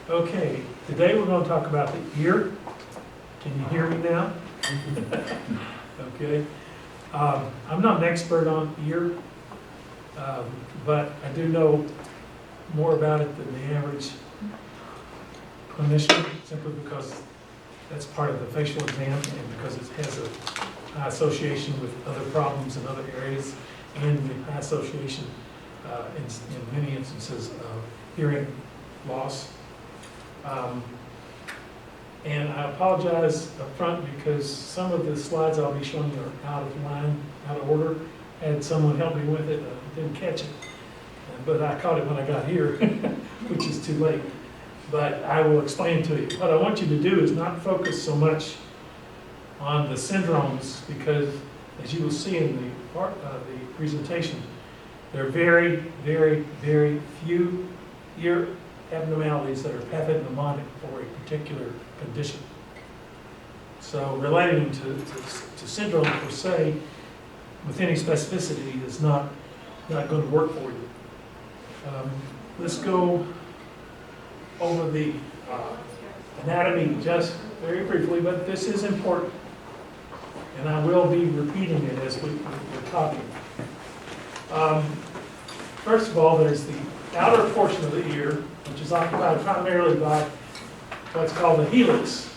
Okay, today we're going to talk about the ear. Can you hear me now? Okay. I'm not an expert on ear, but I do know more about it than the average clinician, simply because that's part of the facial exam and because it has a high association with other problems in other areas and the high association in many instances of hearing loss. And I apologize up front because some of the slides I'll be showing you are out of line, out of order. I had someone help me with it, I didn't catch it. But I caught it when I got here, which is too late. But I will explain to you. What I want you to do is not focus so much on the syndromes because, as you will see in the presentation, there are very, very, very few ear abnormalities that are pathognomonic for a particular condition. So relating to syndrome per se, with any specificity, is not going to work for you. Let's go over the anatomy just very briefly, but this is important. And I will be repeating it as we're talking. First of all, there's the outer portion of the ear, which is occupied primarily by what's called the helix.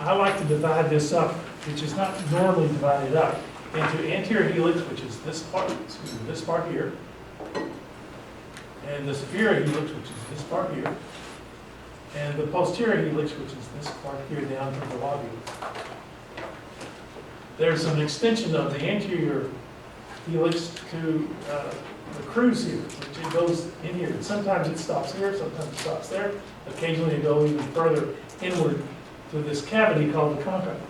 I like to divide this up, which is not normally divided up, into anterior helix, which is this part here, and the superior helix, which is this part here, and the posterior helix, which is this part here down to the lobule. There's an extension of the anterior helix to the crus here, which it goes in here. And sometimes it stops here, sometimes it stops there. Occasionally it goes even further inward to this cavity called the contracture.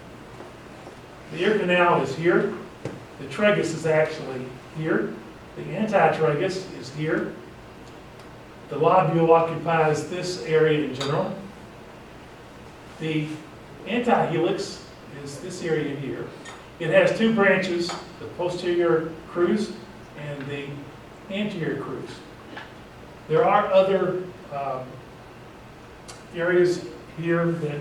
The ear canal is here. The tragus is actually here. The antitragus is here. The lobule occupies this area in general. The antihelix is this area here. It has two branches, the posterior crus and the anterior crus. There are other areas here that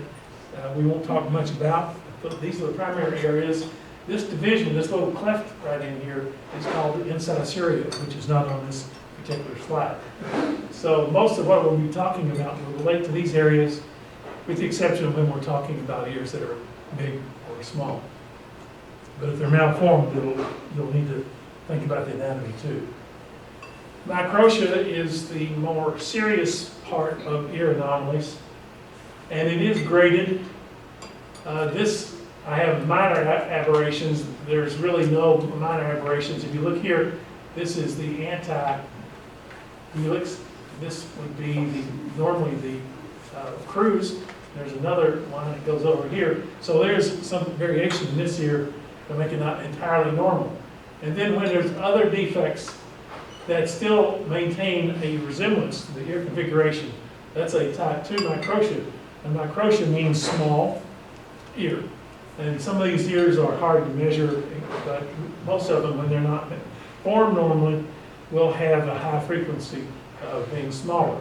we won't talk much about, but these are the primary areas. This division, this little cleft right in here, is called the incisura, which is not on this particular slide. So most of what we'll be talking about will relate to these areas, with the exception of when we're talking about ears that are big or small. But if they're malformed, you'll need to think about the anatomy too. Microtia is the more serious part of ear anomalies, and it is graded. I have minor aberrations. There's really no minor aberrations. If you look here, this is the anti-helix. This would be normally the crus. There's another one that goes over here. So there's some variation in this ear to make it not entirely normal. And then when there's other defects that still maintain a resemblance to the ear configuration, that's a type 2 microtia. And microtia means small ear. And some of these ears are hard to measure, but most of them, when they're not formed normally, will have a high frequency of being smaller.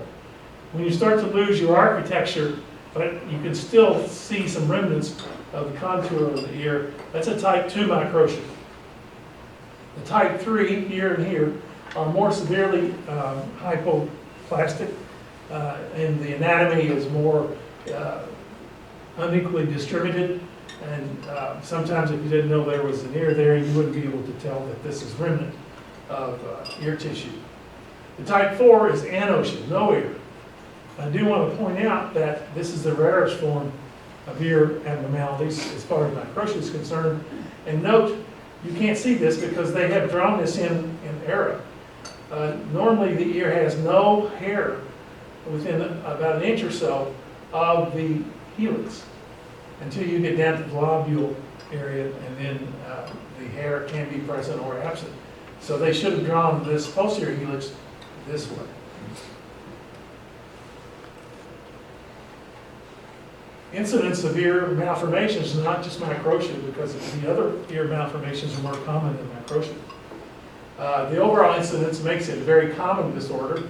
When you start to lose your architecture, but you can still see some remnants of the contour of the ear, that's a type 2 microtia. The type 3, here and here, are more severely hypoplastic, and the anatomy is more unequally distributed. And sometimes if you didn't know there was an ear there, you wouldn't be able to tell that this is remnant of ear tissue. The type 4 is anotia, no ear. I do want to point out that this is the rarest form of ear abnormalities as far as microtia is concerned. And note, you can't see this because they have drawn this in error. Normally the ear has no hair within about an inch or so of the helix until you get down to the lobule area, and then the hair can be present or absent. So they should have drawn this posterior helix this way. Incidence of ear malformations is not just microtia, because the other ear malformations are more common than microtia. The overall incidence makes it a very common disorder.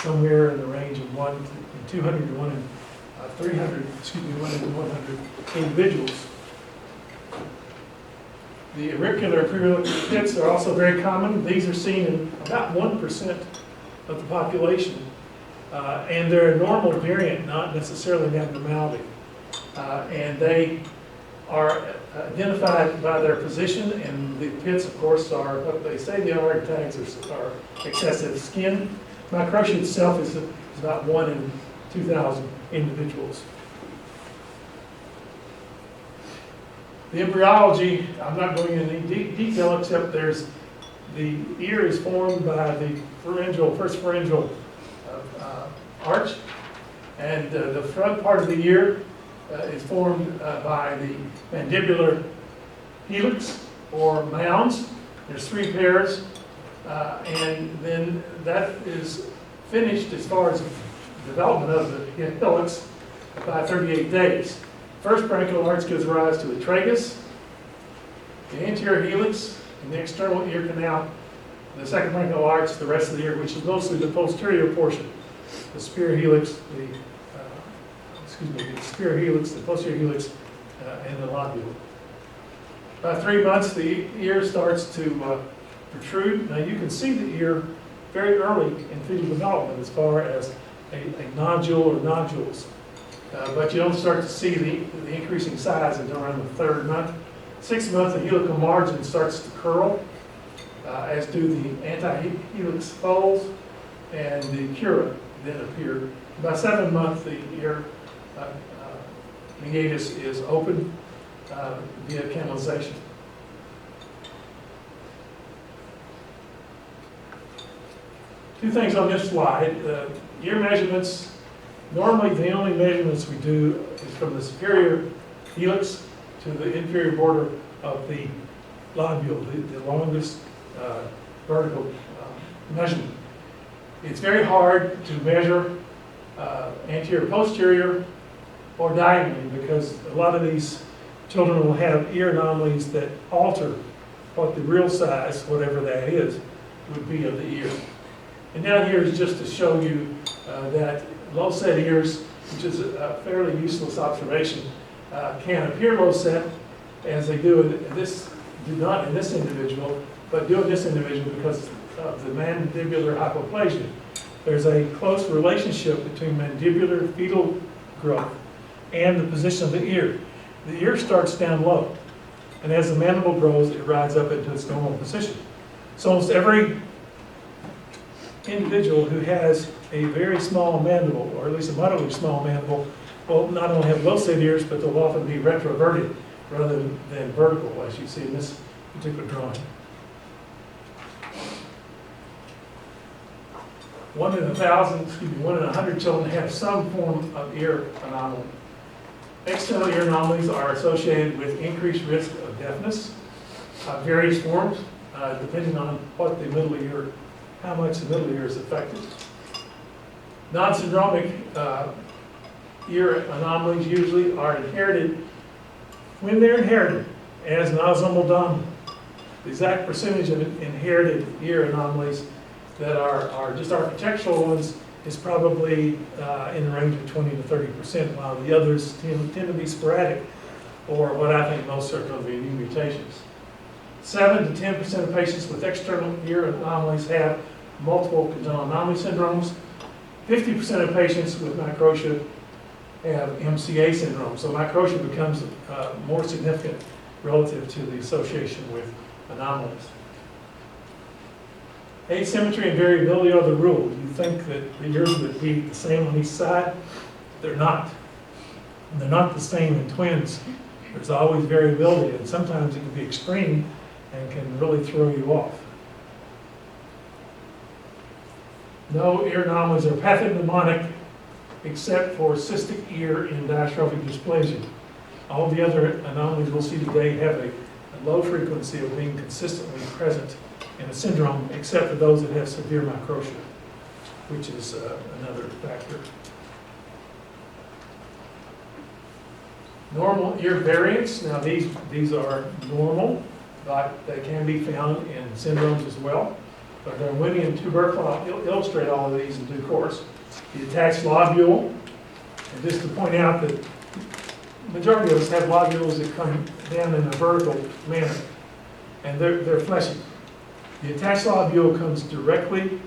somewhere in the range of 1 in 200 to 1 in 300, excuse me, 1 in 100 individuals. The auricular preauricular pits are also very common. These are seen in about 1% of the population. And they're a normal variant, not necessarily an abnormality. And they are identified by their position, and the pits, of course, are what they say they are. Tags are excessive skin. Microtia itself is about 1 in 2,000 individuals. The embryology, I'm not going into any detail, except the ear is formed by the first pharyngeal arch, and the front part of the ear is formed by the mandibular helix or mounds. There's 3 pairs, and then that is finished as far as development of the helix by 38 days. First parenchymal arch gives rise to the tragus, the anterior helix, and the external ear canal. The second parenchymal arch, the rest of the ear, which is mostly the posterior portion. The superior helix, the superior helix, the posterior helix, and the lobule. By 3 months, the ear starts to protrude. Now you can see the ear very early in fetal development as far as a nodule or nodules. But you don't start to see the increasing size until around the 3rd month. 6th month, the helical margin starts to curl, as do the anti-helix folds, and the cura then appear. By 7th month, the ear meatus is open via canalization. Two things on this slide. Ear measurements. Normally, the only measurements we do is from the superior helix to the inferior border of the lobule, the longest vertical measurement. It's very hard to measure anterior, posterior, or diagonally, because a lot of these children will have ear anomalies that alter what the real size, whatever that is, would be of the ear. And down here is just to show you that low-set ears, which is a fairly useless observation, can appear low-set, as they do not in this individual, but do in this individual because of the mandibular hypoplasia. There's a close relationship between mandibular fetal growth and the position of the ear. The ear starts down low, and as the mandible grows, it rides up into its normal position. So almost every individual who has a very small mandible, or at least a moderately small mandible, will not only have low-set ears, but they'll often be retroverted rather than vertical, as you see in this particular drawing. 1 in 100 children have some form of ear anomaly. External ear anomalies are associated with increased risk of deafness, various forms, depending on what the middle ear, how much the middle ear is affected. Non-syndromic ear anomalies usually are inherited when they're inherited as an autosomal dominant. The exact percentage of inherited ear anomalies that are just architectural ones is probably in the range of 20 to 30%, while the others tend to be sporadic, or what I think most are going to be new mutations. 7 to 10% of patients with external ear anomalies have multiple congenital anomaly syndromes. 50% of patients with microtia have MCA syndrome. So microtia becomes more significant relative to the association with anomalies. Asymmetry and variability are the rule. You think that the ears would be the same on each side? They're not. And they're not the same in twins. There's always variability, and sometimes it can be extreme and can really throw you off. No ear anomalies are pathognomonic except for cystic ear in dystrophic dysplasia. All the other anomalies we'll see today have a low frequency of being consistently present in a syndrome, except for those that have severe microtia, which is another factor. Normal ear variants. Now these are normal, but they can be found in syndromes as well. But Darwinian tubercle, I'll illustrate all of these in due course. The attached lobule, and just to point out that the majority of us have lobules that come down in a vertical manner, and they're fleshy. The attached lobule comes directly,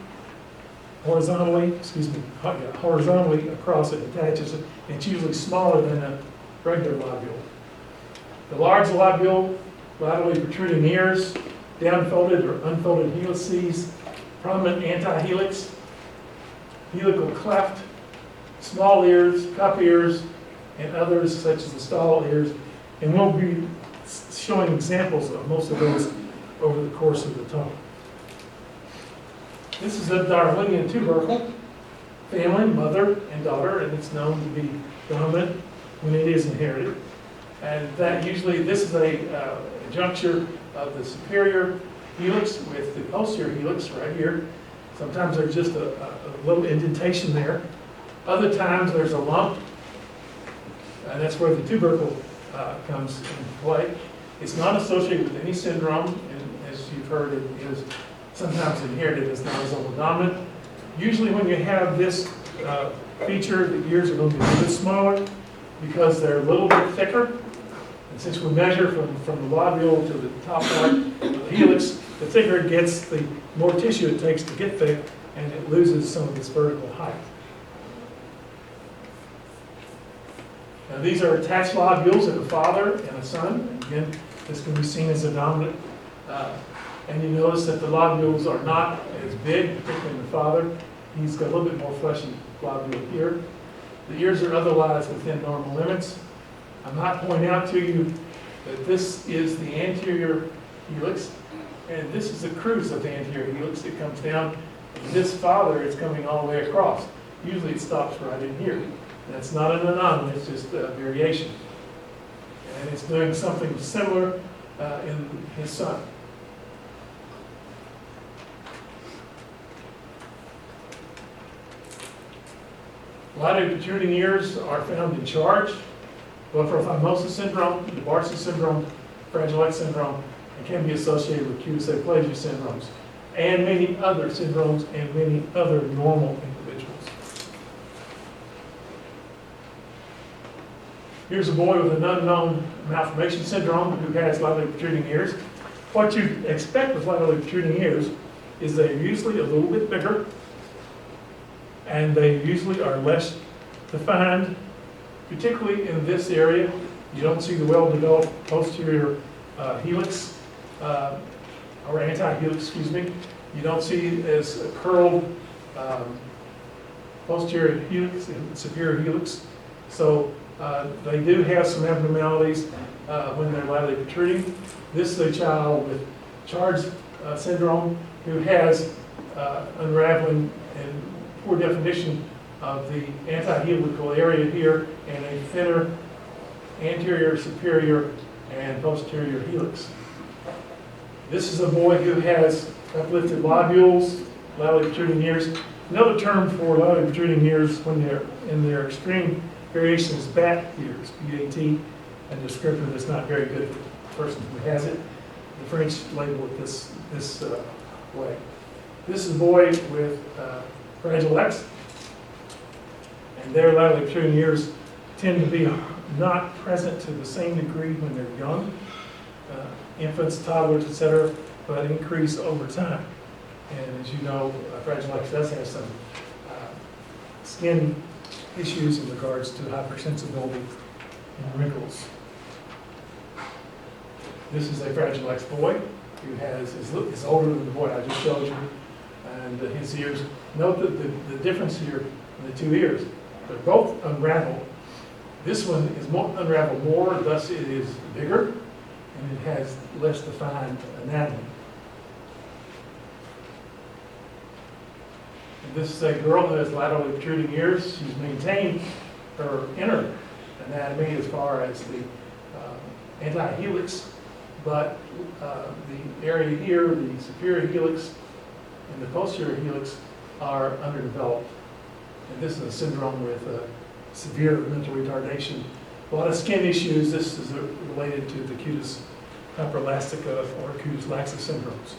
horizontally across it, attaches it. It's usually smaller than a regular lobule. The large lobule, laterally protruding ears, downfolded or unfolded helices, prominent antihelix, helical cleft, small ears, cup ears, and others such as the Stahl ears. And we'll be showing examples of most of those over the course of the talk. This is a Darwinian tubercle, family, mother and daughter, and it's known to be dominant when it is inherited. And that usually, this is a juncture of the superior helix with the posterior helix right here. Sometimes there's just a little indentation there. Other times there's a lump, and that's where the tubercle comes into play. It's not associated with any syndrome, and as you've heard, it is sometimes inherited as autosomal dominant. Usually when you have this feature, the ears are going to be a little bit smaller because they're a little bit thicker. And since we measure from the lobule to the top part of the helix, the thicker it gets, the more tissue it takes to get thick, and it loses some of its vertical height. Now these are attached lobules of a father and a son. Again, this can be seen as a dominant. And you notice that the lobules are not as big, particularly in the father. He's got a little bit more fleshy lobule here. The ears are otherwise within normal limits. I'm not pointing out to you that this is the anterior helix, and this is the crus of the anterior helix. It comes down. This father is coming all the way across. Usually it stops right in here. That's not an anomaly, it's just a variation. And it's doing something similar in his son. Laterally protruding ears are found in charge, both for phimosis syndrome, the Barcy syndrome, Fragile X syndrome, and can be associated with cutis aplasia syndromes, and many other syndromes and many other normal individuals. Here's a boy with an unknown malformation syndrome who has laterally protruding ears. What you expect with laterally protruding ears is they're usually a little bit bigger, and they usually are less defined, particularly in this area. You don't see the well-developed posterior helix, or anti-helix, excuse me. You don't see as a curled posterior helix and superior helix. So they do have some abnormalities when they're laterally protruding. This is a child with charge syndrome who has unraveling and poor definition of the antihelical area here and a thinner anterior, superior, and posterior helix. This is a boy who has uplifted lobules, laterally protruding ears. Another term for laterally protruding ears when they're in their extreme variation is bat ears, B-A-T, a descriptor that's not very good for the person who has it. The French label it this way. This is a boy with Fragile X, and their laterally protruding ears tend to be not present to the same degree when they're young, infants, toddlers, etc., but increase over time. And as you know, Fragile X does have some skin issues in regards to hypersensibility and wrinkles. This is a Fragile X boy who is older than the boy I just showed you, and his ears. Note that the difference here in the two ears. They're both unraveled. This one is unraveled more, thus it is bigger, and it has less defined anatomy. And this is a girl who has laterally protruding ears. She's maintained her inner anatomy as far as the antihelix, but the area here, the superior helix and the posterior helix, are underdeveloped. And this is a syndrome with severe mental retardation. A lot of skin issues. This is related to the cutis hyperelastica or cutis laxa syndromes.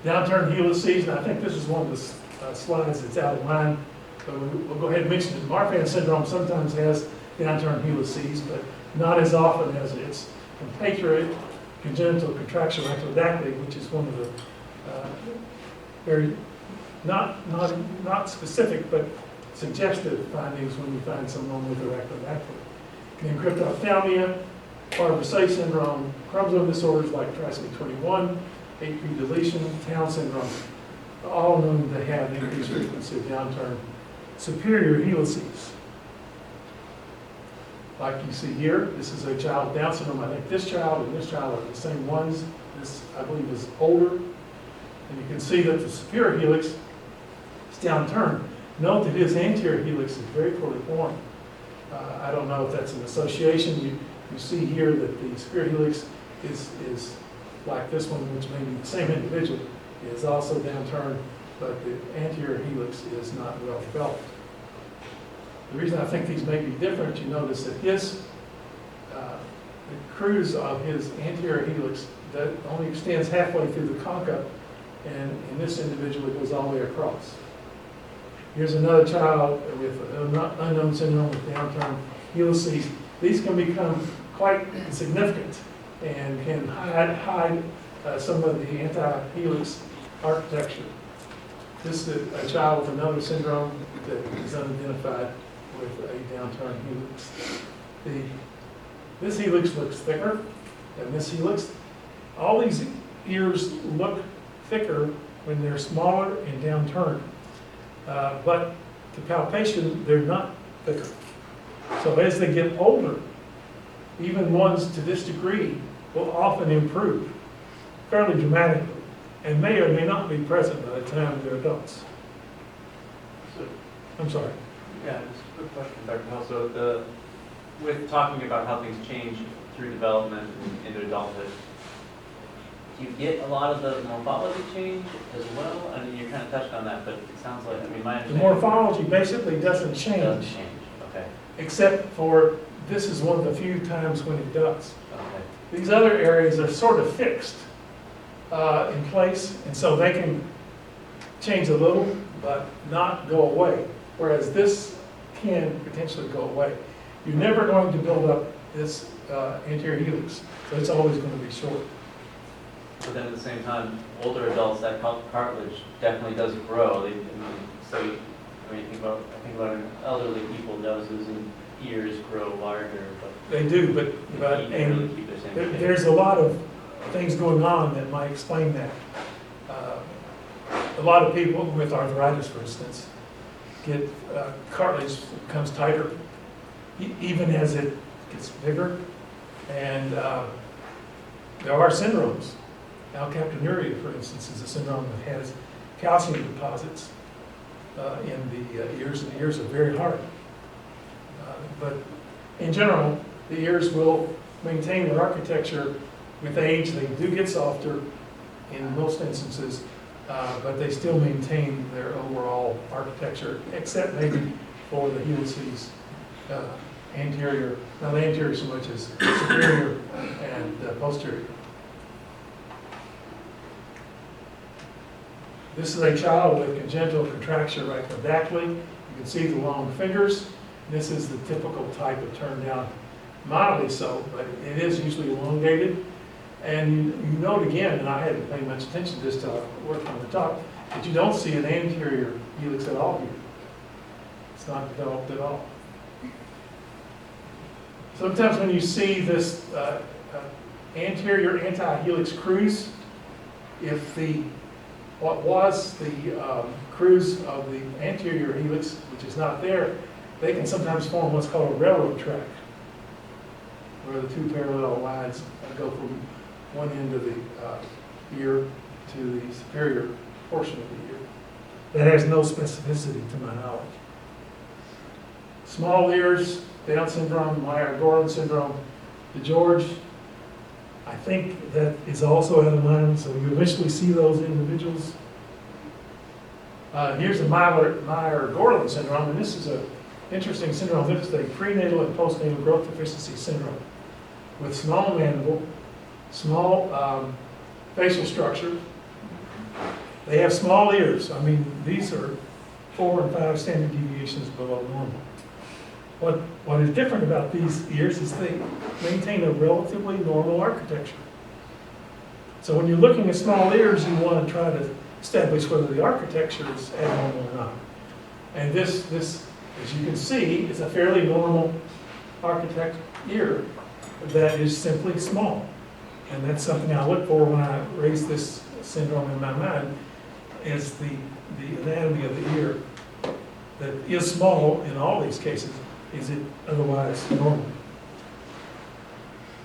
Downturned helices, and I think this is one of the slides that's out of line, but we'll go ahead and mention it. Marfan syndrome sometimes has downturned helices, but not as often as its compatriot, congenital contracture wchodactyly, which is one of the very, not specific, but suggestive findings when you find someone with a wchodactyly. And cryptophthalmia, Barber-Say syndrome, chromosome disorders like trisomy 21, HP deletion, Town syndrome, all known to have increased frequency of downturned superior helices. Like you see here, this is a child with Down syndrome. I think this child and this child are the same ones. This, I believe, is older. And you can see that the superior helix is downturned. Note that his anterior helix is very poorly formed. I don't know if that's an association. You see here that the superior helix is like this one, which may be the same individual, is also downturned, but the anterior helix is not well developed. The reason I think these may be different, you notice that his, the cruise of his anterior helix that only extends halfway through the concha, and in this individual it goes all the way across. Here's another child with unknown syndrome with downturned helices. These can become quite significant and can hide some of the anti-helix architecture. This is a child with another syndrome that is unidentified with a downturned helix. This helix looks thicker than this helix. All these ears look thicker when they're smaller and downturned, but to palpation, they're not thicker. So as they get older, even ones to this degree will often improve fairly dramatically and may or may not be present by the time they're adults. So, I'm sorry. yeah, just a quick question, Dr. Hill. So with talking about how things change through development and into adulthood, do you get a lot of the morphology change as well? I mean, you kind of touched on that, but it sounds like, I mean, my The understanding morphology basically doesn't change, doesn't change. Okay. except for this is one of the few times when it does. Okay. These other areas are sort of fixed in place, and so they can change a little, but not go away. Whereas this can potentially go away. You're never going to build up this anterior helix, so it's always going to be short. But then at the same time, older adults, that cartilage definitely does grow. I mean, think about elderly people, noses and ears grow larger, but They do, but you can really keep the same shape. there's a lot of things going on that might explain that. A lot of people with arthritis, for instance, get cartilage becomes tighter, even as it gets bigger. And there are syndromes. Alkaptonuria, for instance, is a syndrome that has calcium deposits in the ears, and the ears are very hard. But in general, the ears will maintain their architecture with age. They do get softer in most instances, but they still maintain their overall architecture, except maybe for the helices, anterior, not anterior so much as superior and posterior. This is a child with congenital contracture wchodactyly. You can see the long fingers. This is the typical type of turn down, mildly so, but it is usually elongated. And you note again, and I hadn't paid much attention to this till I worked on the top, that you don't see an anterior helix at all here. It's not developed at all. Sometimes when you see this anterior anti-helix cruise, if what was the cruise of the anterior helix, which is not there, they can sometimes form what's called a railroad track, where the two parallel lines go from one end of the ear to the superior portion of the ear. That has no specificity to my knowledge. Small ears, Down syndrome, Meyer-Gorlin syndrome, DeGeorge, I think that is also out of line, so you eventually see those individuals. Here's the Meyer-Gorlin syndrome, and this is an interesting syndrome. This is a prenatal and postnatal growth deficiency syndrome with small mandible, small facial structure, They have small ears. I mean, these are 4 and 5 standard deviations below normal. What is different about these ears is they maintain a relatively normal architecture. So when you're looking at small ears, you want to try to establish whether the architecture is abnormal or not. And this, as you can see, is a fairly normal architect ear that is simply small. And that's something I look for when I raise this syndrome in my mind, is the anatomy of the ear that is small in all these cases. Is it otherwise normal?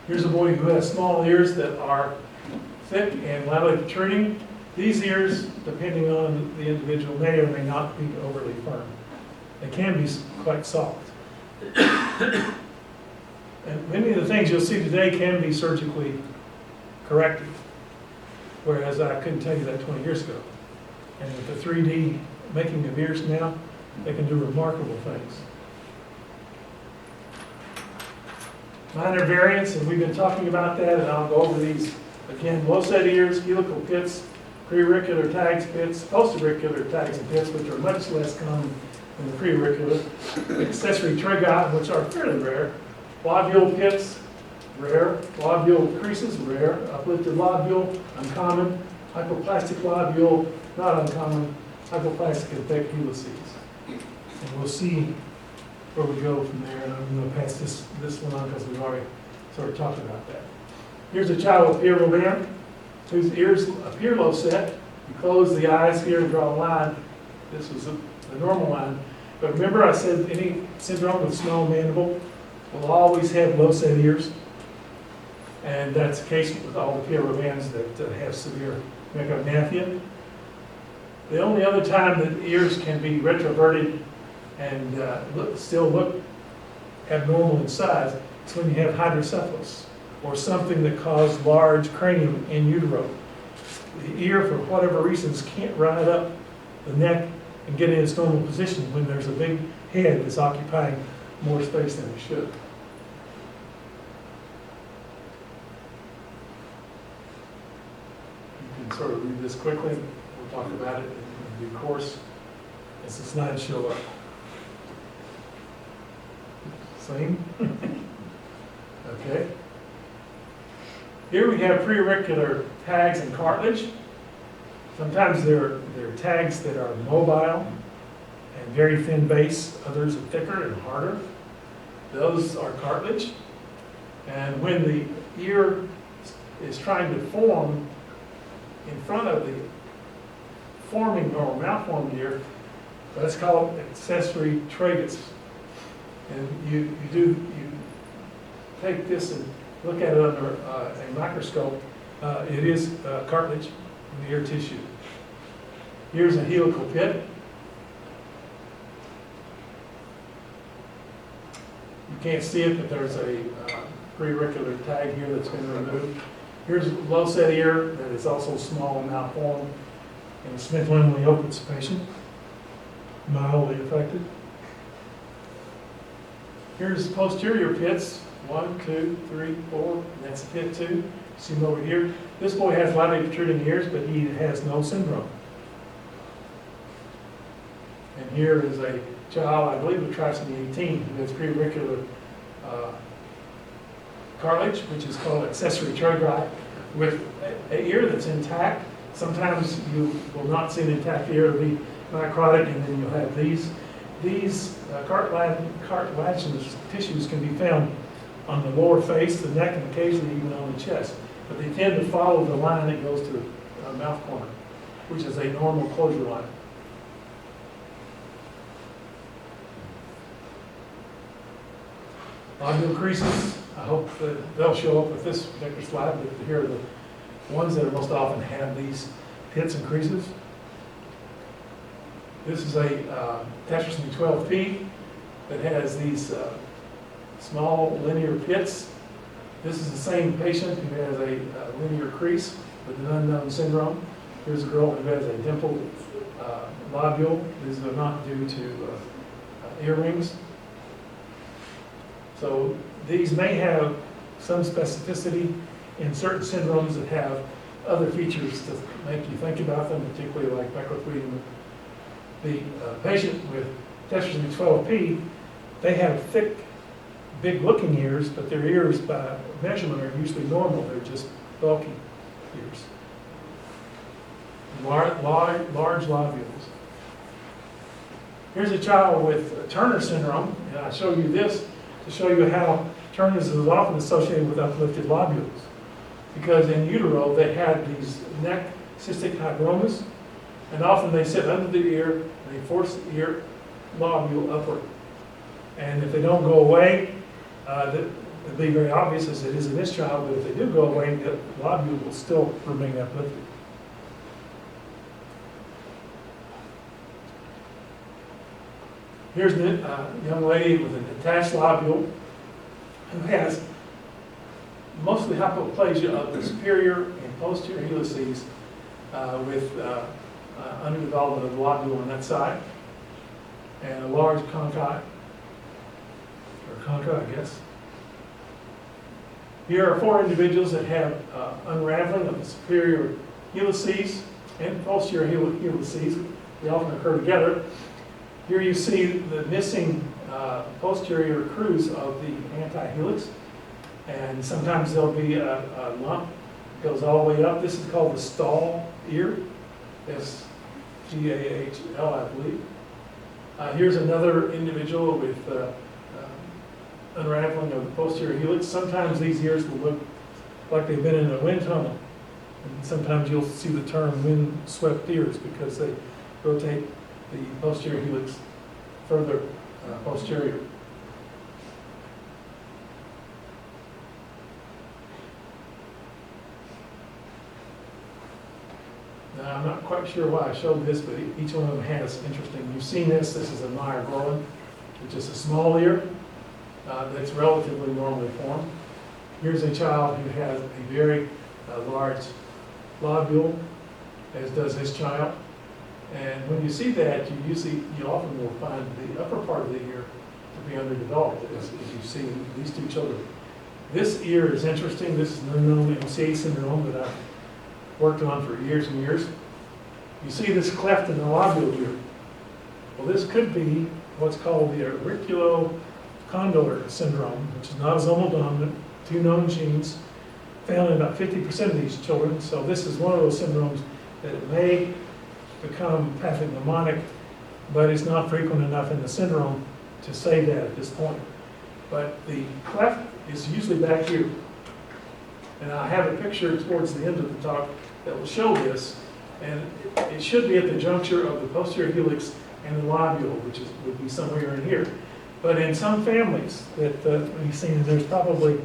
Here's a boy who has small ears that are thick and laterally protruding. These ears, depending on the individual, may or may not be overly firm. They can be quite soft. And many of the things you'll see today can be surgically corrected, whereas I couldn't tell you that 20 years ago. And with the 3D making of ears now, they can do remarkable things. Minor variants, and we've been talking about that, and I'll go over these again. Low set ears, helical pits, preauricular tags pits, postauricular tags and pits, which are much less common than the preauricular. Accessory trigoti, which are fairly rare. Lobule pits, rare. Lobule creases, rare. Uplifted lobule, uncommon. Hypoplastic lobule, not uncommon. Hypoplastic and thick helices. And we'll see where we go from there, and I'm going to pass this one on because we've already sort of talked about that. Here's a child with ear band whose ears appear low set. You close the eyes here and draw a line. This was the normal line. But remember I said any syndrome with small mandible will always have low set ears. And that's the case with all the Pierrot bands that have severe megapnathia. The only other time that ears can be retroverted and still look abnormal in size is when you have hydrocephalus, or something that caused large cranium in utero. The ear, for whatever reasons, can't ride up the neck and get in its normal position when there's a big head that's occupying more space than it should. You can sort of read this quickly. We'll talk about it in due course as the slides show up. Same? Okay. Here we have preauricular tags and cartilage. Sometimes they're tags that are mobile and very thin base. Others are thicker and harder. Those are cartilage. And when the ear is trying to form in front of the forming or malformed ear, that's called accessory tragus. And you take this and look at it under a microscope. It is cartilage in the ear tissue. Here's a helical pit. You can't see it, but there's a preauricular tag here that's been removed. Here's a low set ear that is also small and malformed in a Smith-Lemley-Opitz patient, mildly affected. Here's posterior pits, 1, 2, 3, 4, and that's pit 2. See them over here. This boy has laterally protruding ears, but he has no syndrome. And here is a child, I believe with trisomy 18, who has preauricular cartilage, which is called accessory trigoti, with an ear that's intact. Sometimes you will not see an intact ear. It'll be necrotic, and then you'll have these. These cartilaginous tissues can be found on the lower face, the neck, and occasionally even on the chest. But they tend to follow the line that goes to the mouth corner, which is a normal closure line. Lobule creases, I hope that they'll show up with this particular slide, but here are the ones that most often have these pits and creases. This is a tetrasomy 12P that has these small linear pits. This is the same patient who has a linear crease with an unknown syndrome. Here's a girl who has a dimpled lobule. These are not due to earrings. So these may have some specificity in certain syndromes that have other features to make you think about them, particularly like microcleaving. The patient with tetrasome 12P, they have thick, big-looking ears, but their ears by measurement are usually normal. They're just bulky ears. Large lobules. Here's a child with Turner syndrome, and I show you this to show you how Turner's is often associated with uplifted lobules. Because in utero, they had these neck cystic fibromas, and often they sit under the ear, and they force the ear lobule upward. And if they don't go away, it'll be very obvious as it is in this child, but if they do go away, the lobule will still remain uplifted. Here's a young lady with an attached lobule who has mostly hypoplasia of the superior and posterior helices with underdevelopment of the lobule on that side, and a large concha, I guess. Here are 4 individuals that have unraveling of the superior helices and posterior helices. They often occur together. Here you see the missing posterior crus of the anti-helix, and sometimes there'll be a lump that goes all the way up. This is called the Stahl ear, S-T-A-H-L, I believe. Here's another individual with unraveling of the posterior helix. Sometimes these ears will look like they've been in a wind tunnel, and sometimes you'll see the term wind-swept ears because they rotate the posterior helix further posterior. Now, I'm not quite sure why I showed this, but each one of them has interesting. You've seen this. This is a Meyer-Gorlin, which is a small ear that's relatively normally formed. Here's a child who has a very large lobule, as does this child. And when you see that, you often will find the upper part of the ear to be underdeveloped, as you see these 2 children. This ear is interesting. This is an unknown MCA syndrome that I've worked on for years and years. You see this cleft in the lobule here. Well, this could be what's called the auriculocondylar syndrome, which is not autosomal dominant, 2 known genes, found in about 50% of these children. So this is one of those syndromes that may become pathognomonic, but it's not frequent enough in the syndrome to say that at this point. But the cleft is usually back here. And I have a picture towards the end of the talk that will show this, and it should be at the juncture of the posterior helix and the lobule, which would be somewhere in here. But in some families that we've seen, there's probably,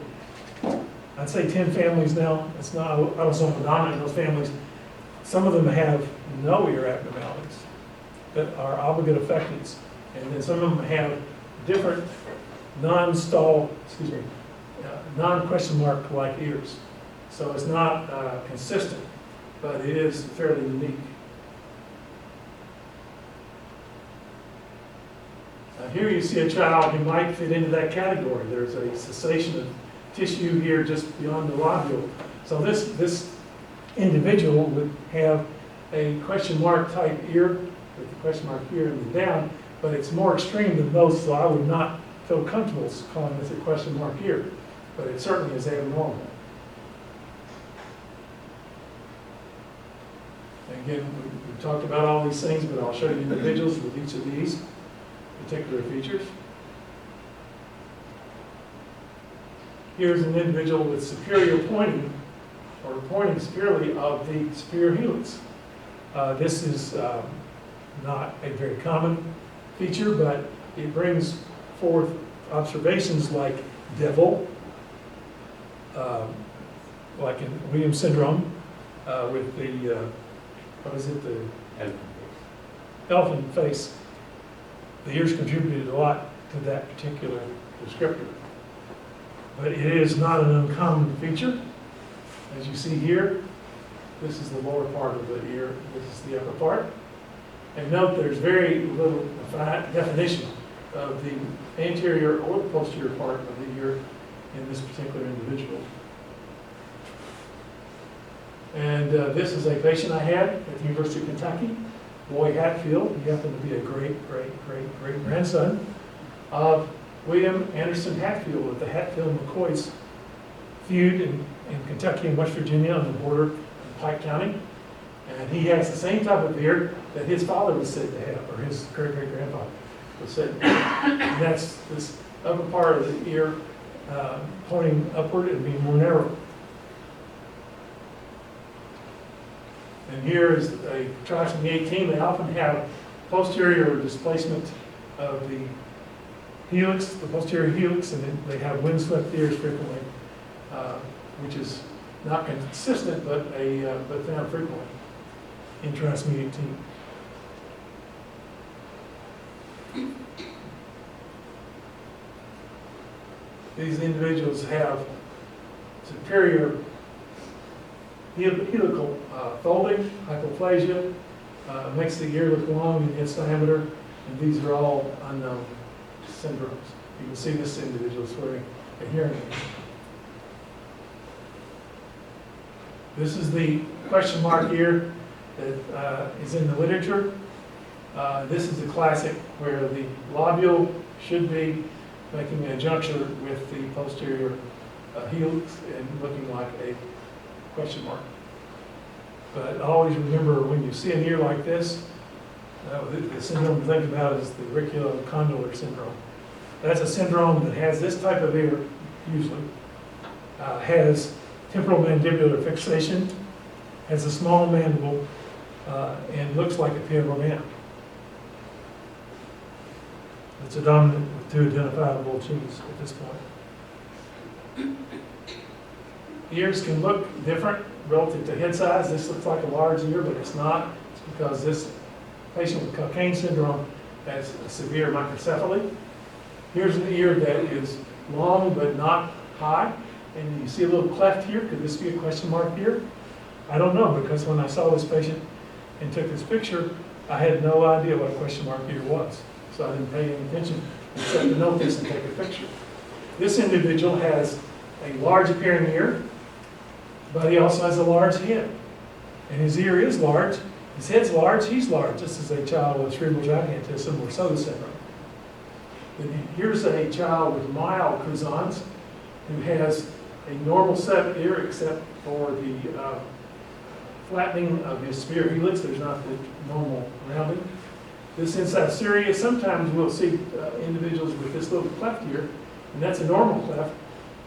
I'd say 10 families now, it's not autosomal dominant in those families. Some of them have no ear abnormalities that are obligate affectants, and then some of them have different non-question mark like ears. So it's not consistent, but it is fairly unique. Here you see a child who might fit into that category. There's a cessation of tissue here just beyond the lobule. So this individual would have a question mark type ear with the question mark here and down, but it's more extreme than those, so I would not feel comfortable calling this a question mark ear, but it certainly is abnormal. Again, we've talked about all these things, but I'll show you individuals with each of these particular features. Here's an individual with superior pointing, or pointing superiorly of the superior helix. This is not a very common feature, but it brings forth observations like devil, like in Williams syndrome, with the, what is it, the elephant face. The ears contributed a lot to that particular descriptor. But it is not an uncommon feature. As you see here, this is the lower part of the ear, this is the upper part. And note there's very little definition of the anterior or the posterior part of the ear in this particular individual. And this is a patient I had at the University of Kentucky, Roy Hatfield. He happened to be a great grandson of William Anderson Hatfield of the Hatfield-McCoys feud in Kentucky and West Virginia on the border of Pike County. And he has the same type of ear that his father was said to have, or his great-great-grandfather was said to have. And that's this upper part of the ear pointing upward and being more narrow. And here is a trisomy 18. They often have posterior displacement of the helix, the posterior helix, and then they have windswept ears frequently, which is not consistent, but found frequently in trisomy 18. These individuals have superior helical folding, hypoplasia, makes the ear look long in its diameter, and these are all unknown syndromes. You can see this individual is wearing a hearing aid. This is the question mark ear that is in the literature. This is the classic where the lobule should be making a juncture with the posterior helix and looking like a question mark. But always remember, when you see an ear like this, the syndrome to think about is the auriculocondylar syndrome. That's a syndrome that has this type of ear, usually, has temporal mandibular fixation, has a small mandible, and looks like a piano man. It's a dominant with two identifiable genes at this point. Ears can look different relative to head size. This looks like a large ear, but it's not. It's because this patient with Cockayne syndrome has a severe microcephaly. Here's an ear that is long but not high, and you see a little cleft here. Could this be a question mark here? I don't know, because when I saw this patient and took this picture, I had no idea what a question mark ear was. So I didn't pay any attention except to note this and take a picture. This individual has a large appearing ear, but he also has a large head. And his ear is large, his head's large, he's large. This is a child with cerebral gigantism or Soda syndrome. And here's a child with mild Cousins who has a normal set ear except for the flattening of his superior helix. There's not the normal rounding. This inside cilia, sometimes we'll see individuals with this little cleft here, and that's a normal cleft.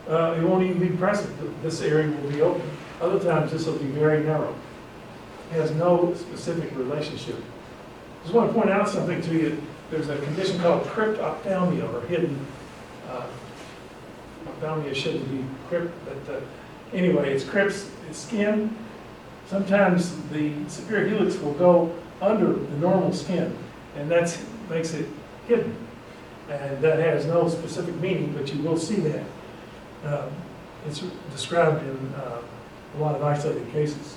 It won't even be present. This area will be open. Other times this will be very narrow. It has no specific relationship. I just want to point out something to you. There's a condition called cryptophthalmia, or hidden. Ophthalmia shouldn't be crypt, but anyway, it's crypts, it's skin. Sometimes the superior helix will go under the normal skin, and that makes it hidden. And that has no specific meaning, but you will see that. It's described in a lot of isolated cases.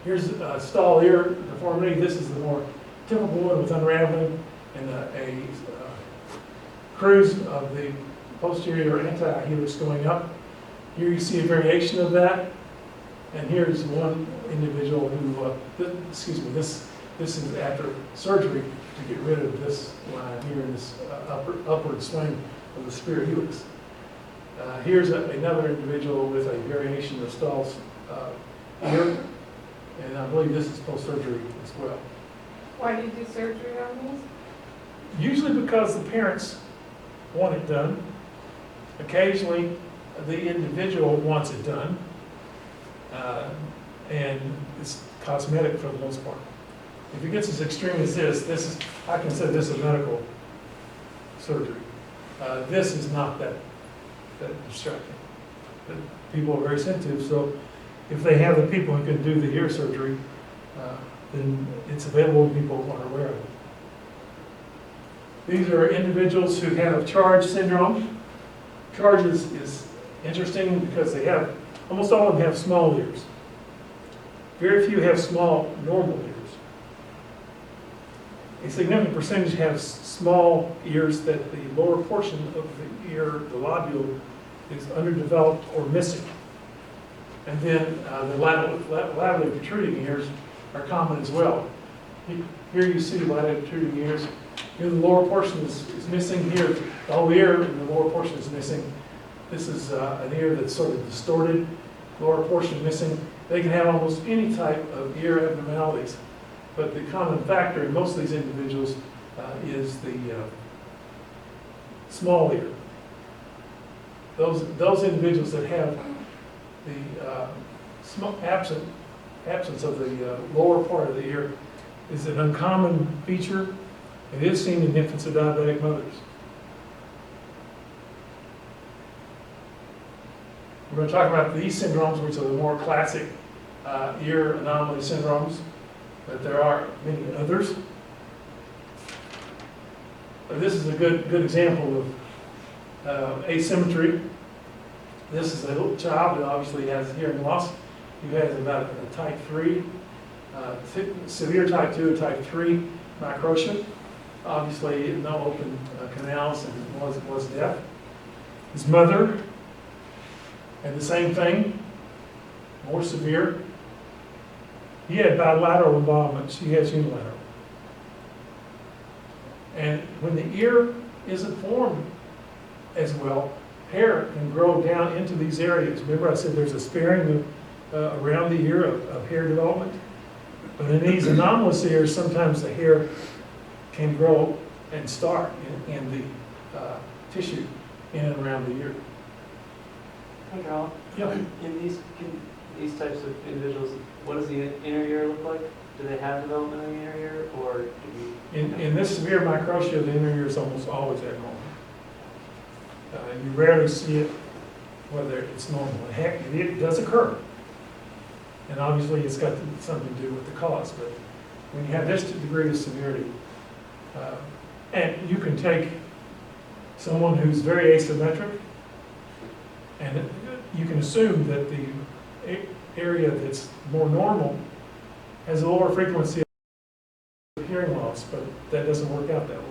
Here's Stahl ear deformity. This is the more typical one with unraveling and a cruise of the posterior anti-helix going up. Here you see a variation of that. And here's one individual who, this is after surgery to get rid of this line here in this upward swing of the superior helix. Here's another individual with a variation of Stahl's ear, and I believe this is post-surgery as well. Why do you do surgery on these? Usually because the parents want it done. Occasionally, the individual wants it done, and it's cosmetic for the most part. If it gets as extreme as this, I consider this a medical surgery. This is not that distracting. But people are very sensitive, so if they have the people who can do the ear surgery, then it's available to people who are aware of it. These are individuals who have charge syndrome. Charge is interesting because they have, almost all of them have small ears. Very few have small normal ears. A significant percentage have small ears that the lower portion of the ear, the lobule, is underdeveloped or missing. And then the laterally protruding ears are common as well. Here you see laterally protruding ears. Here the lower portion is missing. Here the whole ear and the lower portion is missing. This is an ear that's sort of distorted, lower portion missing. They can have almost any type of ear abnormalities, but the common factor in most of these individuals is the small ear. Those individuals that have the absence of the lower part of the ear is an uncommon feature. It is seen in infants of diabetic mothers. We're going to talk about these syndromes, which are the more classic ear anomaly syndromes, but there are many others. But this is a good example of asymmetry. This is a little child who obviously has hearing loss. He has about a type 3, severe type 2 and type 3 microtia. Obviously, no open canals and was deaf. His mother had the same thing, more severe. He had bilateral involvement. She has unilateral. And when the ear isn't formed as well, hair can grow down into these areas. Remember I said there's a sparing around the ear of hair development? But in these anomalous ears, sometimes the hair can grow and start in the tissue in and around the ear. Hey, Carl. Yeah. In these types of individuals, what does the inner ear look like? Do they have development in the inner ear, or do we? In this severe microtia, the inner ear is almost always abnormal. You rarely see it whether it's normal. Heck, it does occur. And obviously it's got something to do with the cause, but when you have this degree of severity, and you can take someone who's very asymmetric, and you can assume that the area that's more normal has a lower frequency of hearing loss, but that doesn't work out that way.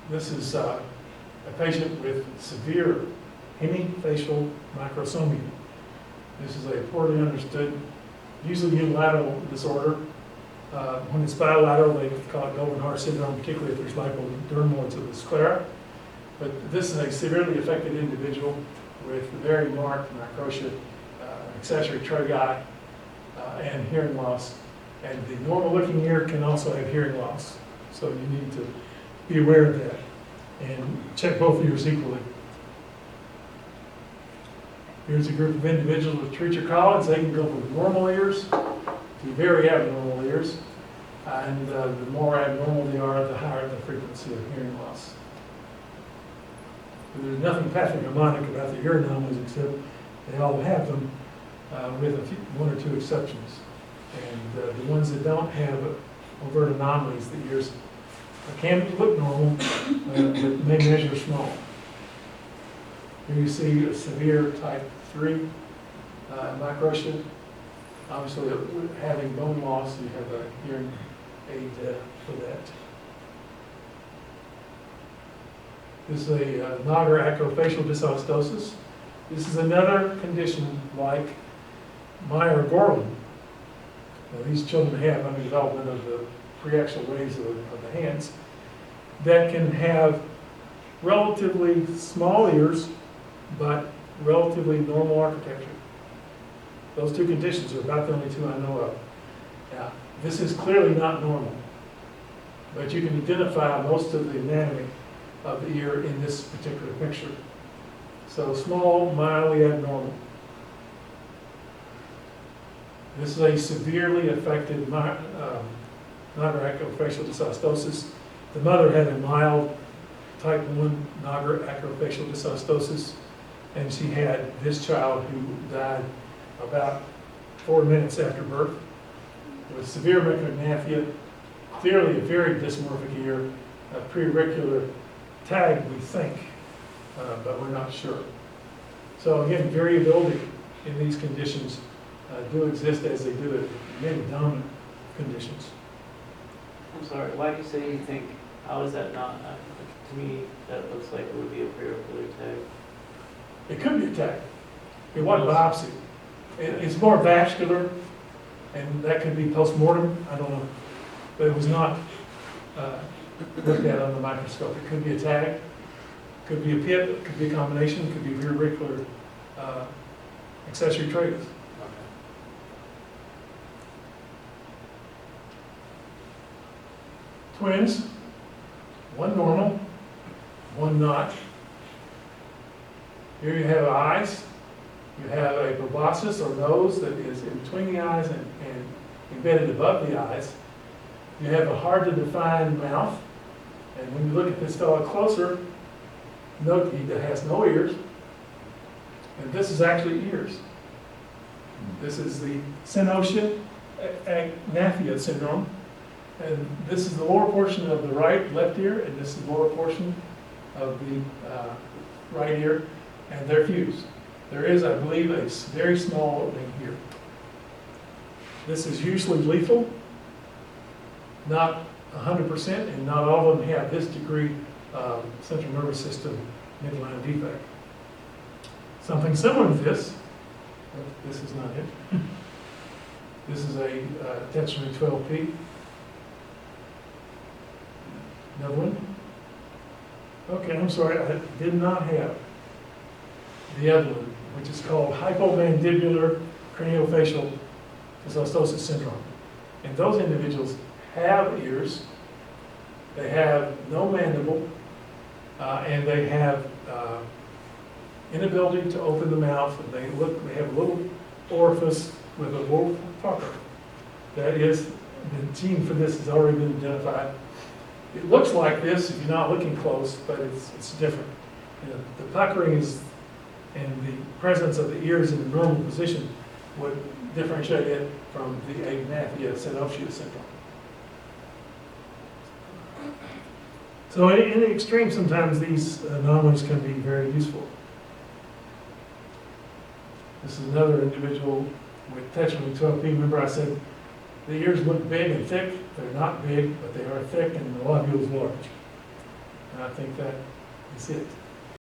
This is a patient with severe hemifacial microsomia. This is a poorly understood, usually unilateral disorder. When it's bilateral, they call it golden heart syndrome, particularly if there's lipodermoids of the sclera. But this is a severely affected individual with very marked microtia, accessory trachea, and hearing loss. And the normal-looking ear can also have hearing loss. So you need to be aware of that and check both ears equally. Here's a group of individuals with Treacher Collins. They can go from normal ears to very abnormal ears. And the more abnormal they are, the higher the frequency of hearing loss. There's nothing pathognomonic about the ear anomalies except they all have them with one or two exceptions. And the ones that don't have overt anomalies, the ears can look normal, but may measure small. Here you see a severe type 3 microtia. Obviously, having bone loss, you have a hearing aid for that. This is a acrofacial dysostosis. This is another condition like Meyer-Gorlin. Now, these children have underdevelopment of the preaxial waves of the hands that can have relatively small ears, but relatively normal architecture. Those two conditions are about the only two I know of. Now, this is clearly not normal, but you can identify most of the anatomy of the ear in this particular picture. So small, mildly abnormal. This is a severely affected acrofacial dysostosis. The mother had a mild type 1 acrofacial dysostosis, and she had this child who died about 4 minutes after birth with severe micrognathia, clearly a very dysmorphic ear, a preauricular tag, we think, but we're not sure. So again, variability in these conditions do exist as they do in many dominant conditions. I'm sorry, why do you say you think? How is that not to me, that looks like it would be a periocular tag. It could be a tag. It wasn't biopsy. It's more vascular, and that could be post-mortem, I don't know. But it was not looked at under the microscope. It could be a tag, could be a pit, it could be a combination, it could be auricular accessory tragus. Twins, one normal, one not. Here you have eyes. You have a proboscis or nose that is in between the eyes and embedded above the eyes. You have a hard to define mouth. And when you look at this fellow closer, note he has no ears. And this is actually ears. This is the synovial agnathia syndrome. And this is the lower portion of the left ear, and this is the lower portion of the right ear, and they're fused. There is, I believe, a very small opening here. This is usually lethal, not 100%, and not all of them have this degree of central nervous system midline defect. Something similar to this, but this is not it. This is a Tetramine 12P. Another one? Okay, I'm sorry, I did not have the other one, which is called hypomandibular craniofacial dysostosis syndrome. And those individuals have ears, they have no mandible, and they have inability to open the mouth, and they have a little orifice with a little pucker. That is, the gene for this has already been identified. It looks like this if you're not looking close, but it's different. You know, the puckering is, and the presence of the ears in the normal position would differentiate it from the agnathia synovial syndrome. So in the extreme, sometimes these anomalies can be very useful. This is another individual with Tetramine 12P. Remember I said the ears look big and thick. They're not big, but they are thick, and the lobule is large. And I think that is it.